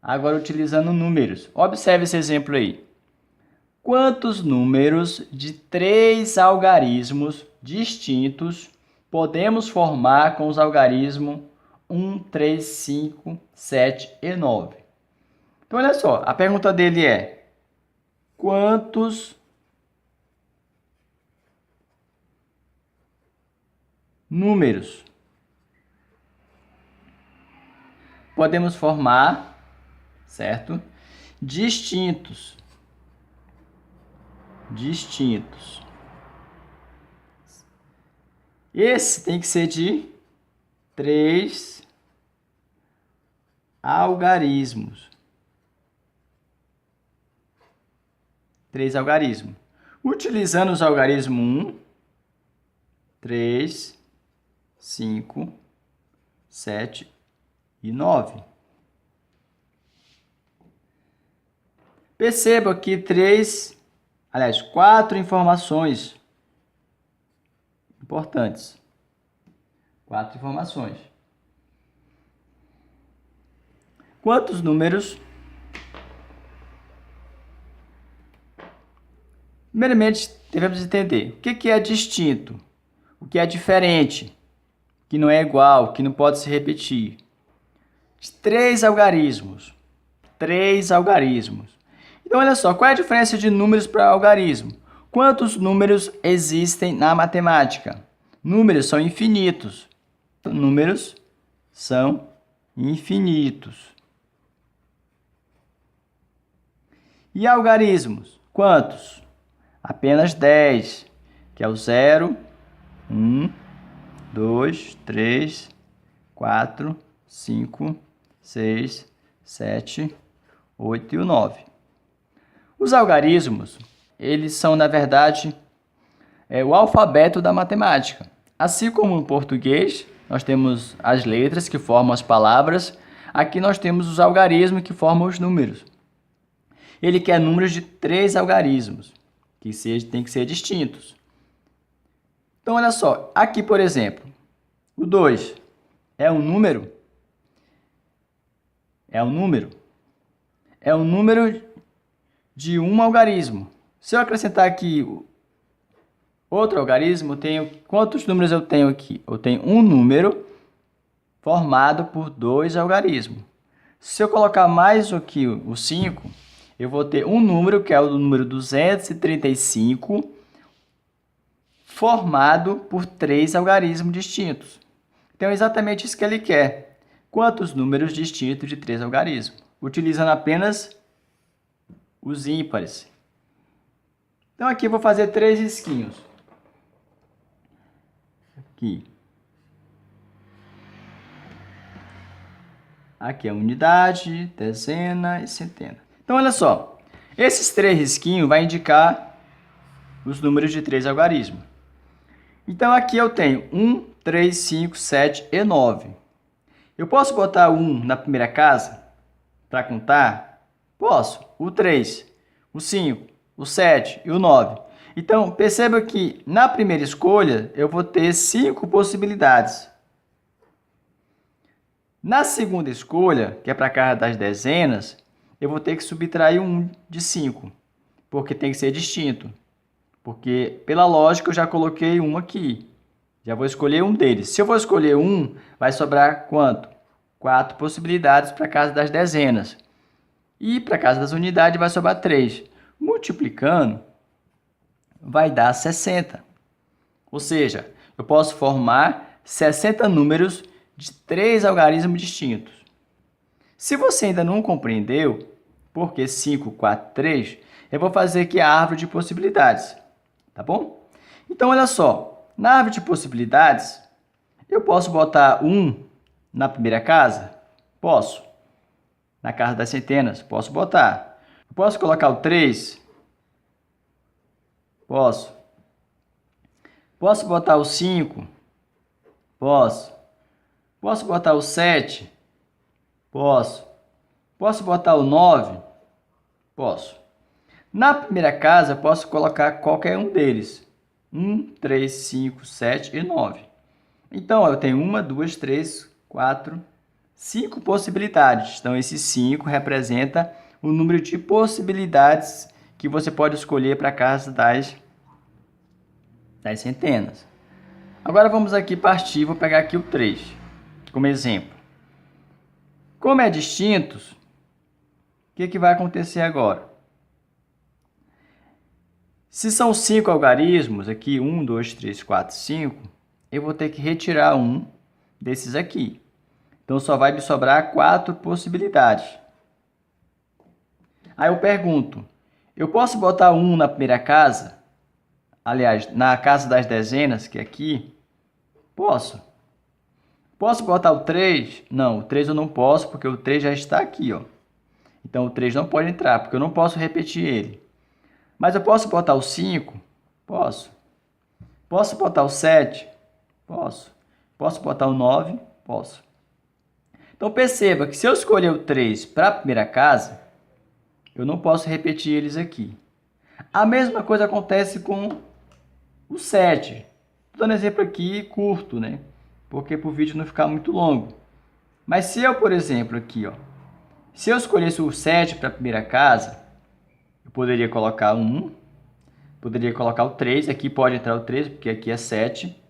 Agora utilizando números. Observe esse exemplo aí. Quantos números de 3 algarismos distintos podemos formar com os algarismos 1, 3, 5, 7 e 9? Então, olha só, a pergunta dele é: quantos números podemos formar, certo? Distintos. Esse tem que ser de 3 algarismos. 3 algarismos. Utilizando os algarismos 1, 3, 5, 7 e 9. Perceba aqui 4 informações importantes. 4 informações. Quantos números? Primeiramente, devemos entender o que é distinto, o que é diferente, que não é igual, que não pode se repetir. 3 algarismos. 3 algarismos. Então, olha só, qual é a diferença de números para algarismo? Quantos números existem na matemática? Números são infinitos. Números são infinitos. E algarismos? Quantos? Apenas 10, que é o 0, 1, 2, 3, 4, 5, 6, 7, 8 e o 9. Os algarismos, eles são, na verdade, o alfabeto da matemática. Assim como no português, nós temos as letras que formam as palavras, aqui nós temos os algarismos que formam os números. Ele quer números de 3 algarismos, que tem que ser distintos. Então, olha só, aqui, por exemplo, o 2 é um número? É um número? É um número de um algarismo. Se eu acrescentar aqui outro algarismo, quantos números eu tenho aqui? Eu tenho um número formado por 2 algarismos. Se eu colocar mais aqui o 5, eu vou ter um número, que é o número 235, formado por 3 algarismos distintos. Então, é exatamente isso que ele quer. Quantos números distintos de 3 algarismos? Utilizando apenas os ímpares. Então, aqui eu vou fazer 3 risquinhos. Aqui é unidade, dezena e centena. Então, olha só. Esses 3 risquinhos vão indicar os números de 3 algarismos. Então, aqui eu tenho 1, 3, 5, 7 e 9. Eu posso botar o 1 na primeira casa para contar? Posso. O 3, o 5, o 7 e o 9. Então, perceba que na primeira escolha eu vou ter 5 possibilidades. Na segunda escolha, que é para a casa das dezenas, eu vou ter que subtrair 1 de 5, porque tem que ser distinto. Porque, pela lógica, eu já coloquei um aqui. Já vou escolher um deles. Se eu vou escolher um, vai sobrar quanto? 4 possibilidades para a casa das dezenas. E para a casa das unidades vai sobrar 3. Multiplicando, vai dar 60. Ou seja, eu posso formar 60 números de 3 algarismos distintos. Se você ainda não compreendeu, porque 5, 4, 3, eu vou fazer aqui a árvore de possibilidades. Tá bom? Então, olha só. Na árvore de possibilidades, eu posso botar 1 na primeira casa? Posso. Na casa das centenas? Posso botar. Eu posso colocar o 3? Posso. Posso botar o 5? Posso. Posso botar o 7? Posso. Posso botar o 9? Posso. Na primeira casa, eu posso colocar qualquer um deles. 1, 3, 5, 7 e 9. Então, eu tenho 1, 2, 3, 4, 5 possibilidades. Então, esse 5 representa o número de possibilidades que você pode escolher para a casa das centenas. Agora, vamos aqui partir, vou pegar aqui o 3 como exemplo. Como é distintos, o que vai acontecer agora? Se são 5 algarismos, aqui 1, 2, 3, 4, 5, eu vou ter que retirar um desses aqui. Então, só vai me sobrar 4 possibilidades. Aí eu pergunto, eu posso botar 1 na primeira casa? Aliás, na casa das dezenas, que é aqui? Posso. Posso botar o 3? Não, o 3 eu não posso, porque o 3 já está aqui, ó. Então, o 3 não pode entrar, porque eu não posso repetir ele. Mas eu posso botar o 5? Posso. Posso botar o 7? Posso. Posso botar o 9? Posso. Então, perceba que se eu escolher o 3 para a primeira casa, eu não posso repetir eles aqui. A mesma coisa acontece com o 7. Estou dando exemplo aqui curto, né? Porque para o vídeo não ficar muito longo. Mas se eu, por exemplo, aqui, ó, se eu escolhesse o 7 para a primeira casa, eu poderia colocar 1, poderia colocar o 3, aqui pode entrar o 3, porque aqui é 7.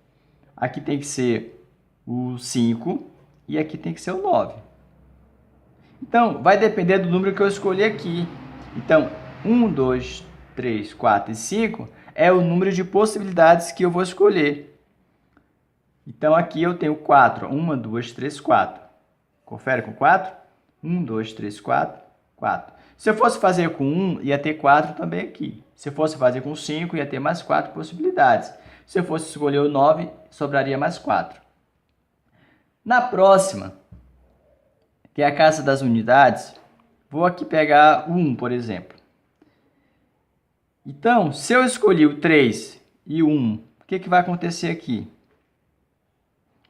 Aqui tem que ser o 5 e aqui tem que ser o 9. Então, vai depender do número que eu escolher aqui. Então, 1, 2, 3, 4 e 5 é o número de possibilidades que eu vou escolher. Então, aqui eu tenho 4. 1, 2, 3, 4. Confere com 4? 1, 2, 3, 4, 4. Se eu fosse fazer com 1, ia ter 4 também aqui. Se eu fosse fazer com 5, ia ter mais 4 possibilidades. Se eu fosse escolher o 9, sobraria mais 4. Na próxima, que é a casa das unidades, vou aqui pegar o 1, por exemplo. Então, se eu escolher o 3 e o 1, o que vai acontecer aqui?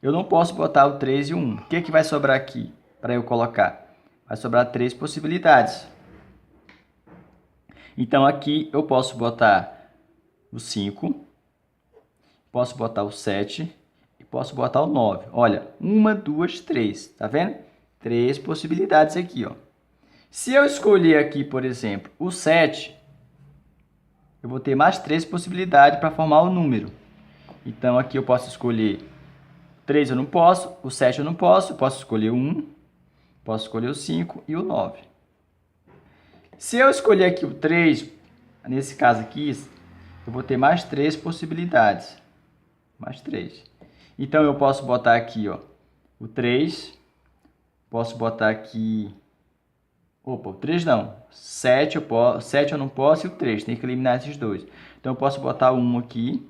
Eu não posso botar o 3 e o 1. O que vai sobrar aqui para eu colocar? Vai sobrar 3 possibilidades. Então, aqui eu posso botar o 5, posso botar o 7 e posso botar o 9. Olha, 1, 2, 3. Tá vendo? 3 possibilidades aqui, ó. Se eu escolher aqui, por exemplo, o 7, eu vou ter mais 3 possibilidades para formar o número. Então, aqui eu posso escolher 3 eu não posso, o 7 eu não posso escolher o 1, posso escolher o 5 e o 9. Se eu escolher aqui o 3, nesse caso aqui, eu vou ter mais 3 possibilidades. Mais 3. Então, eu posso botar aqui, ó, o 3, posso botar aqui... Opa, o 3 não. 7 eu não posso e o 3, tem que eliminar esses dois. Então, eu posso botar o 1 aqui.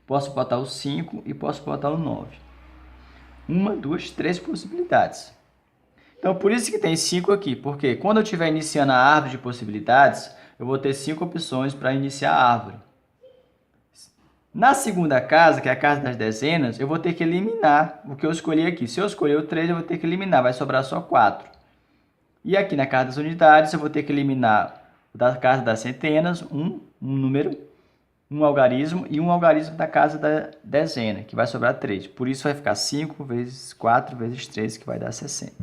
Posso botar o 5 e posso botar o 9. 1, 2, 3 possibilidades. Então, por isso que tem 5 aqui. Porque quando eu estiver iniciando a árvore de possibilidades, eu vou ter 5 opções para iniciar a árvore. Na segunda casa, que é a casa das dezenas, eu vou ter que eliminar o que eu escolhi aqui. Se eu escolher o 3, eu vou ter que eliminar. Vai sobrar só 4. E aqui na casa das unidades, eu vou ter que eliminar da casa das centenas, um número, um algarismo e um algarismo da casa da dezena, que vai sobrar 3. Por isso vai ficar 5 vezes 4 vezes 3, que vai dar 60.